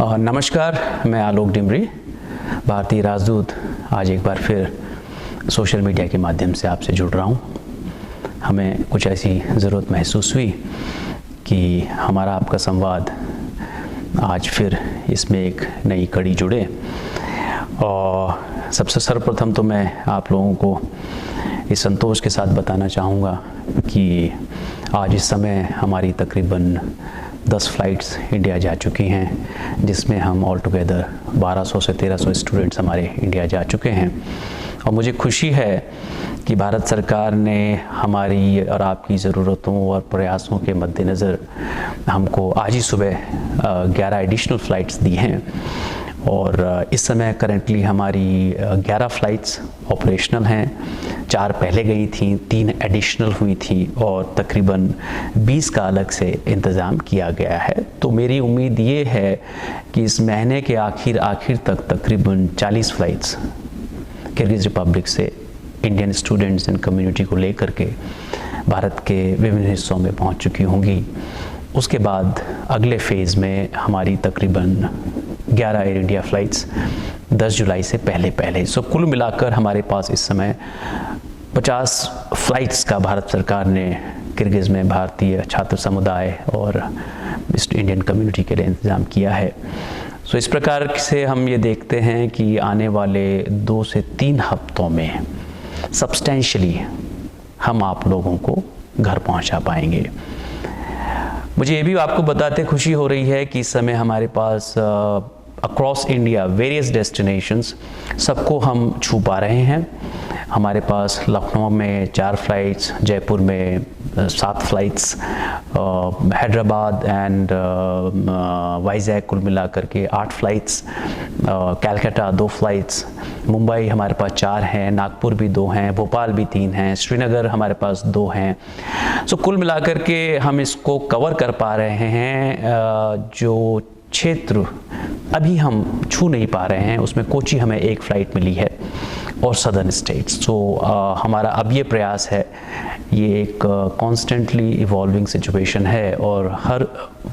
नमस्कार, मैं आलोक डिमरी, भारतीय राजदूत। आज एक बार फिर सोशल मीडिया के माध्यम से आपसे जुड़ रहा हूँ। हमें कुछ ऐसी ज़रूरत महसूस हुई कि हमारा आपका संवाद आज फिर इसमें एक नई कड़ी जुड़े। और सबसे सर्वप्रथम तो मैं आप लोगों को इस संतोष के साथ बताना चाहूँगा कि आज इस समय हमारी तकरीबन 10 फ़्लाइट्स इंडिया जा चुकी हैं, जिसमें हम ऑल टुगेदर 1200 से 1300 स्टूडेंट्स हमारे इंडिया जा चुके हैं। और मुझे खुशी है कि भारत सरकार ने हमारी और आपकी ज़रूरतों और प्रयासों के मद्देनज़र हमको आज ही सुबह 11 एडिशनल फ़्लाइट्स दी हैं। और इस समय करेंटली हमारी 11 फ़्लाइट्स ऑपरेशनल हैं। 4 पहले गई थी, 3 एडिशनल हुई थी और तकरीबन 20 का अलग से इंतज़ाम किया गया है। तो मेरी उम्मीद ये है कि इस महीने के आखिर तक तकरीबन 40 फ़्लाइट्स किर्गिज़ रिपब्लिक से इंडियन स्टूडेंट्स एंड कम्युनिटी को लेकर के भारत के विभिन्न हिस्सों में पहुंच चुकी होंगी। उसके बाद अगले फ़ेज़ में हमारी तकरीबन 11 एयर इंडिया फ़्लाइट्स 10 जुलाई से पहले। सो कुल मिलाकर हमारे पास इस समय 50 फ़्लाइट्स का भारत सरकार ने किर्गिज़ में भारतीय छात्र समुदाय और इंडियन कम्युनिटी के लिए इंतज़ाम किया है। सो इस प्रकार से हम ये देखते हैं कि आने वाले 2 से 3 हफ्तों में सब्सटेंशियली हम आप लोगों को घर पहुंचा पाएंगे। मुझे ये भी आपको बताते खुशी हो रही है कि इस समय हमारे पास अक्रॉस इंडिया वेरियस डेस्टिनेशंस सबको हम छू पा रहे हैं। हमारे पास लखनऊ में 4 फ़्लाइट्स, जयपुर में 7 फ़्लाइट्स, हैदराबाद एंड वाइजैक कुल मिलाकर के 8 फ़्लाइट्स, कलकत्ता 2 फ़्लाइट्स, मुंबई हमारे पास 4 हैं, नागपुर भी 2 हैं, भोपाल भी 3 हैं, श्रीनगर हमारे पास 2 हैं। सो कुल मिलाकर के हम इसको कवर कर पा रहे हैं। जो क्षेत्र अभी हम छू नहीं पा रहे हैं उसमें कोची हमें 1 फ़्लाइट मिली है और सदर्न स्टेट्स। सो हमारा अब ये प्रयास है, ये एक कॉन्स्टेंटली इवॉल्विंग सिचुएशन है और हर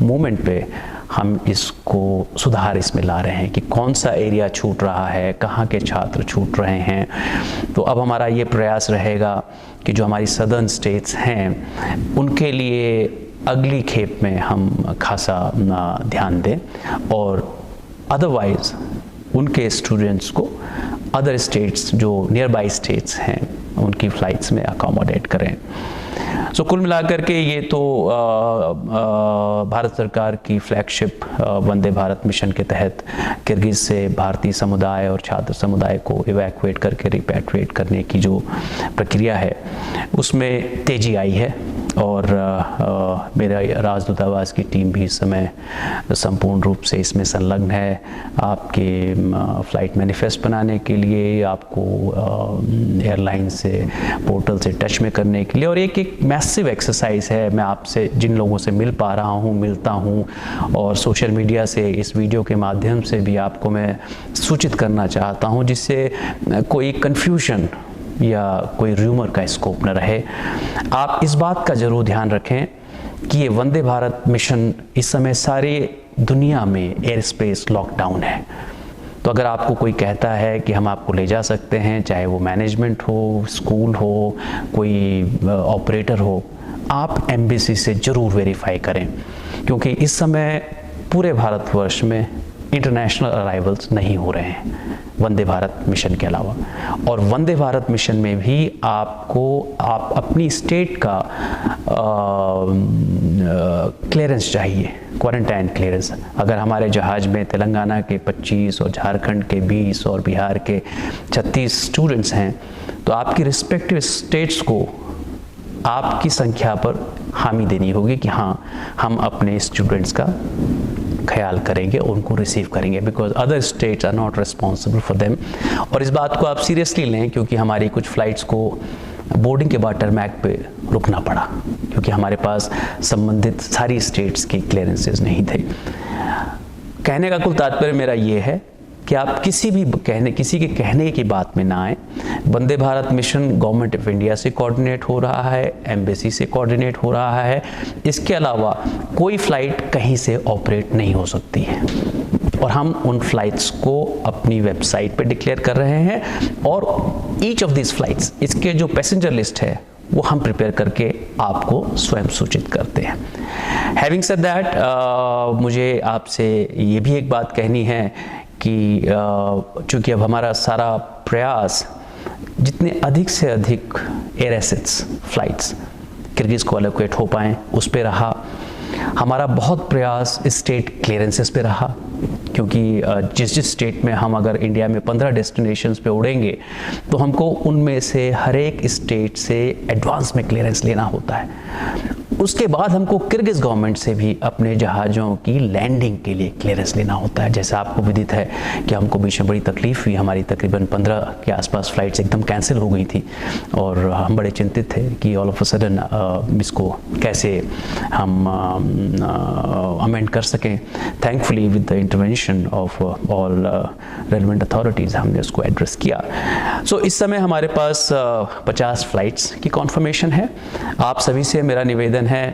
मोमेंट पे हम इसको सुधार इसमें ला रहे हैं कि कौन सा एरिया छूट रहा है, कहाँ के छात्र छूट रहे हैं। तो अब हमारा ये प्रयास रहेगा कि जो हमारी सदर्न स्टेट्स हैं उनके लिए अगली खेप में हम खासा ध्यान दें और अदरवाइज़ उनके स्टूडेंट्स को अदर स्टेट्स जो नियर बाई स्टेट्स हैं उनकी फ़्लाइट्स में अकोमोडेट करें। सो कुल मिलाकर के ये तो भारत सरकार की फ्लैगशिप वंदे भारत मिशन के तहत किर्गिज़ से भारतीय समुदाय और छात्र समुदाय को इवैक्यूएट करके रिपैट्रिएट करने की जो प्रक्रिया है उसमें तेज़ी आई है। और मेरा राजदूतावास की टीम भी इस समय संपूर्ण रूप से इसमें संलग्न है। आपके फ़्लाइट मैनिफेस्ट बनाने के लिए, आपको एयरलाइन से पोर्टल से टच में करने के लिए, और एक मैसिव एक्सरसाइज है। मैं आपसे जिन लोगों से मिल पा रहा हूँ, मिलता हूँ और सोशल मीडिया से इस वीडियो के माध्यम से भी आपको मैं सूचित करना चाहता हूँ, जिससे कोई कन्फ्यूजन या कोई र्यूमर का स्कोप न रहे। आप इस बात का ज़रूर ध्यान रखें कि ये वंदे भारत मिशन इस समय सारी दुनिया में एयर स्पेस लॉकडाउन है। तो अगर आपको कोई कहता है कि हम आपको ले जा सकते हैं, चाहे वो मैनेजमेंट हो, स्कूल हो, कोई ऑपरेटर हो, आप एम्बेसी से ज़रूर वेरीफाई करें, क्योंकि इस समय पूरे भारतवर्ष में इंटरनेशनल अराइवल्स नहीं हो रहे हैं वंदे भारत मिशन के अलावा। और वंदे भारत मिशन में भी आप अपनी स्टेट का क्लियरेंस चाहिए, क्वारंटाइन क्लियरेंस। अगर हमारे जहाज़ में तेलंगाना के 25 और झारखंड के 20 और बिहार के 36 स्टूडेंट्स हैं, तो आपकी रिस्पेक्टिव स्टेट्स को आपकी संख्या पर हामी देनी होगी कि हाँ, हम अपने स्टूडेंट्स का ख्याल करेंगे, उनको रिसीव करेंगे, because other states are not responsible for them. और इस बात को आप सीरियसली लें, क्योंकि हमारी कुछ फ़्लाइट्स को बोर्डिंग के बाद टरमैक पे रुकना पड़ा, क्योंकि हमारे पास संबंधित सारी स्टेट्स की क्लियरेंसेस नहीं थे। कहने का कुल तात्पर्य मेरा ये है कि आप किसी के कहने की बात में ना आए। Vande Bharat mission government of India से कोऑर्डिनेट हो रहा है, एम्बेसी से कोऑर्डिनेट हो रहा है। इसके अलावा कोई फ़्लाइट कहीं से ऑपरेट नहीं हो सकती है। और हम उन फ्लाइट्स को अपनी वेबसाइट पे डिक्लेयर कर रहे हैं और ईच ऑफ दिस फ्लाइट्स, इसके जो पैसेंजर लिस्ट है वो हम प्रिपेयर करके आपको स्वयं सूचित करते हैं। हैविंग सेड दैट, मुझे आपसे ये भी एक बात कहनी है कि चूँकि अब हमारा सारा प्रयास जितने अधिक से अधिक एयर एसेट्स फ्लाइट्स किर्गिज़ को एलोकेट हो पाएँ उस पे रहा। हमारा बहुत प्रयास स्टेट क्लियरेंसेस पे रहा, क्योंकि जिस स्टेट में हम अगर इंडिया में 15 डेस्टिनेशंस पे उड़ेंगे तो हमको उनमें से हर एक स्टेट से एडवांस में क्लियरेंस लेना होता है। उसके बाद हमको किर्गिज़ गवर्नमेंट से भी अपने जहाज़ों की लैंडिंग के लिए क्लियरेंस लेना होता है। जैसे आपको विदित है कि हमको बीच में बड़ी तकलीफ़ हुई, हमारी तकरीबन 15 के आसपास फ़्लाइट्स एकदम कैंसिल हो गई थी और हम बड़े चिंतित थे कि ऑल ऑफ अ सडन इसको कैसे हम अमेंड कर सकें। Thankfully with the intervention of all relevant authorities हमने उसको एड्रेस किया। सो इस समय हमारे पास 50 फ़्लाइट्स की कॉन्फर्मेशन है। आप सभी से मेरा निवेदन है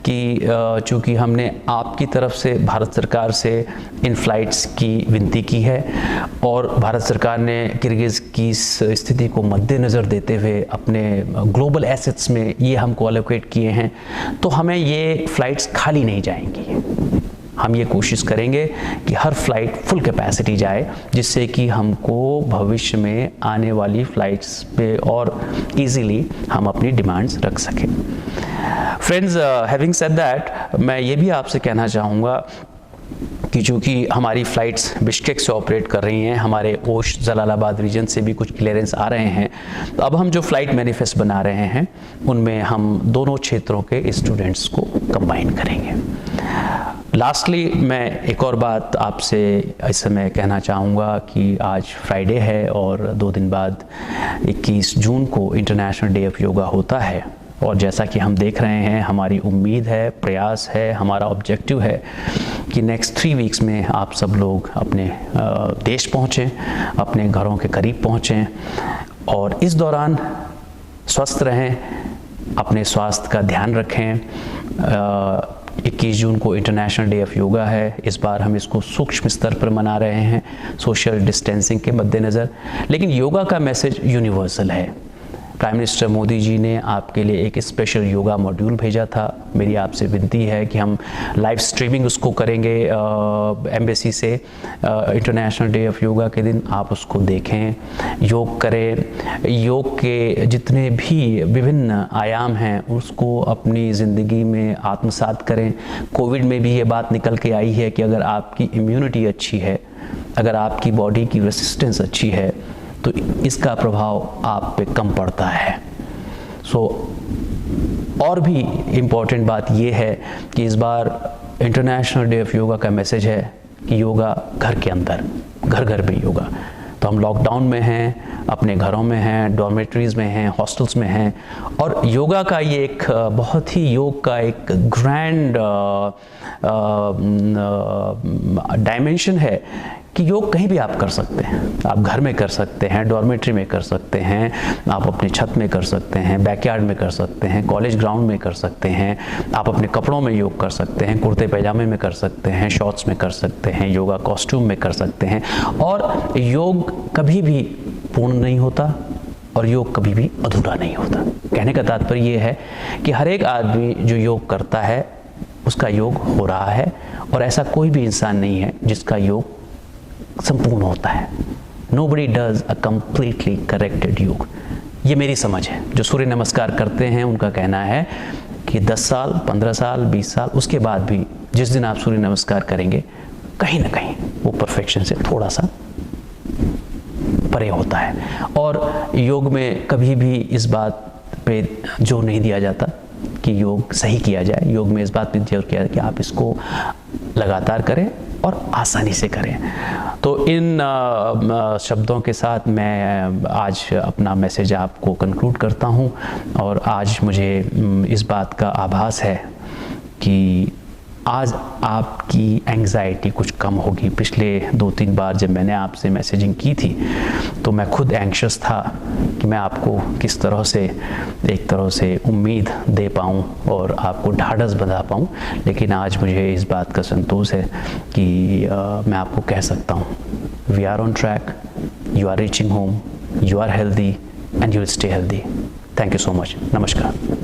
कि चूँकि हमने आपकी तरफ से भारत सरकार से इन फ़्लाइट्स की विनती की है और भारत सरकार ने किर्गिज़ की इस स्थिति को मद्देनज़र देते हुए अपने ग्लोबल एसेट्स में ये हमको एलोकेट किए हैं, तो हमें ये फ़्लाइट्स खाली नहीं जाएंगी। हम ये कोशिश करेंगे कि हर फ्लाइट फुल कैपेसिटी जाए, जिससे कि हमको भविष्य में आने वाली फ़्लाइट्स पे और इजीली हम अपनी डिमांड्स रख सकें। फ्रेंड्स, हैविंग सेड दैट, मैं ये भी आपसे कहना चाहूँगा कि चूँकि हमारी फ़्लाइट्स बिश्केक से ऑपरेट कर रही हैं, हमारे ओश जलालाबाद रीजन से भी कुछ क्लियरेंस आ रहे हैं, तो अब हम जो फ़्लाइट मैनिफेस्ट बना रहे हैं उनमें हम दोनों क्षेत्रों के स्टूडेंट्स को कंबाइन करेंगे। लास्टली मैं एक और बात आपसे इस समय कहना चाहूँगा कि आज फ्राइडे है और 2 दिन बाद 21 जून को इंटरनेशनल डे ऑफ योगा होता है। और जैसा कि हम देख रहे हैं, हमारी उम्मीद है, प्रयास है, हमारा ऑब्जेक्टिव है कि नेक्स्ट 3 वीक्स में आप सब लोग अपने देश पहुँचें, अपने घरों के करीब पहुँचें और इस दौरान स्वस्थ रहें, अपने स्वास्थ्य का ध्यान रखें। 21 जून को इंटरनेशनल डे ऑफ योगा है। इस बार हम इसको सूक्ष्म स्तर पर मना रहे हैं, सोशल डिस्टेंसिंग के मद्देनज़र, लेकिन योगा का मैसेज यूनिवर्सल है। प्राइम मिनिस्टर मोदी जी ने आपके लिए एक स्पेशल योगा मॉड्यूल भेजा था। मेरी आपसे विनती है कि हम लाइव स्ट्रीमिंग उसको करेंगे एम्बेसी से। इंटरनेशनल डे ऑफ योगा के दिन आप उसको देखें, योग करें, योग के जितने भी विभिन्न आयाम हैं उसको अपनी ज़िंदगी में आत्मसात करें। कोविड में भी ये बात निकल के आई है कि अगर आपकी इम्यूनिटी अच्छी है, अगर आपकी बॉडी की रेसिस्टेंस अच्छी है, तो इसका प्रभाव आप पे कम पड़ता है। और भी इम्पॉर्टेंट बात यह है कि इस बार इंटरनेशनल डे ऑफ योगा का मैसेज है कि योगा घर के अंदर, घर घर में योगा। तो हम लॉकडाउन में हैं, अपने घरों में हैं, डॉर्मेटरीज़ में हैं, हॉस्टल्स में हैं, और योगा का ये एक बहुत ही योग का एक ग्रैंड डायमेंशन है कि योग कहीं भी आप कर सकते हैं। आप घर में कर सकते हैं, डॉर्मेट्री में कर सकते हैं, आप अपने छत में कर सकते हैं, बैकयार्ड में कर सकते हैं, कॉलेज ग्राउंड में कर सकते हैं, आप अपने कपड़ों में योग कर सकते हैं, कुर्ते पैजामे में कर सकते हैं, शॉर्ट्स में कर सकते हैं, योगा कॉस्ट्यूम में कर सकते हैं। और योग कभी भी पूर्ण नहीं होता और योग कभी भी अधूरा नहीं होता। कहने का तात्पर्य ये है कि हर एक आदमी जो योग करता है उसका योग हो रहा है, और ऐसा कोई भी इंसान नहीं है जिसका योग संपूर्ण होता है। Nobody does a completely corrected योग। ये मेरी समझ है। जो सूर्य नमस्कार करते हैं उनका कहना है कि 10 साल, 15 साल, 20 साल, उसके बाद भी जिस दिन आप सूर्य नमस्कार करेंगे कहीं ना कहीं वो परफेक्शन से थोड़ा सा परे होता है। और योग में कभी भी इस बात पे जोर नहीं दिया जाता कि योग सही किया जाए। योग में इस बात पे जोर किया कि आप इसको लगातार करें और आसानी से करें। तो इन शब्दों के साथ मैं आज अपना मैसेज आपको कंक्लूड करता हूं। और आज मुझे इस बात का आभास है कि आज आपकी एंग्जाइटी कुछ कम होगी। पिछले 2-3 बार जब मैंने आपसे मैसेजिंग की थी तो मैं खुद एंग्शियस था कि मैं आपको किस तरह से एक तरह से उम्मीद दे पाऊँ और आपको ढाढ़स बंधा पाऊँ, लेकिन आज मुझे इस बात का संतोष है कि मैं आपको कह सकता हूँ we are on track, you are reaching home, you are healthy and you will stay healthy. Thank you so much. नमस्कार।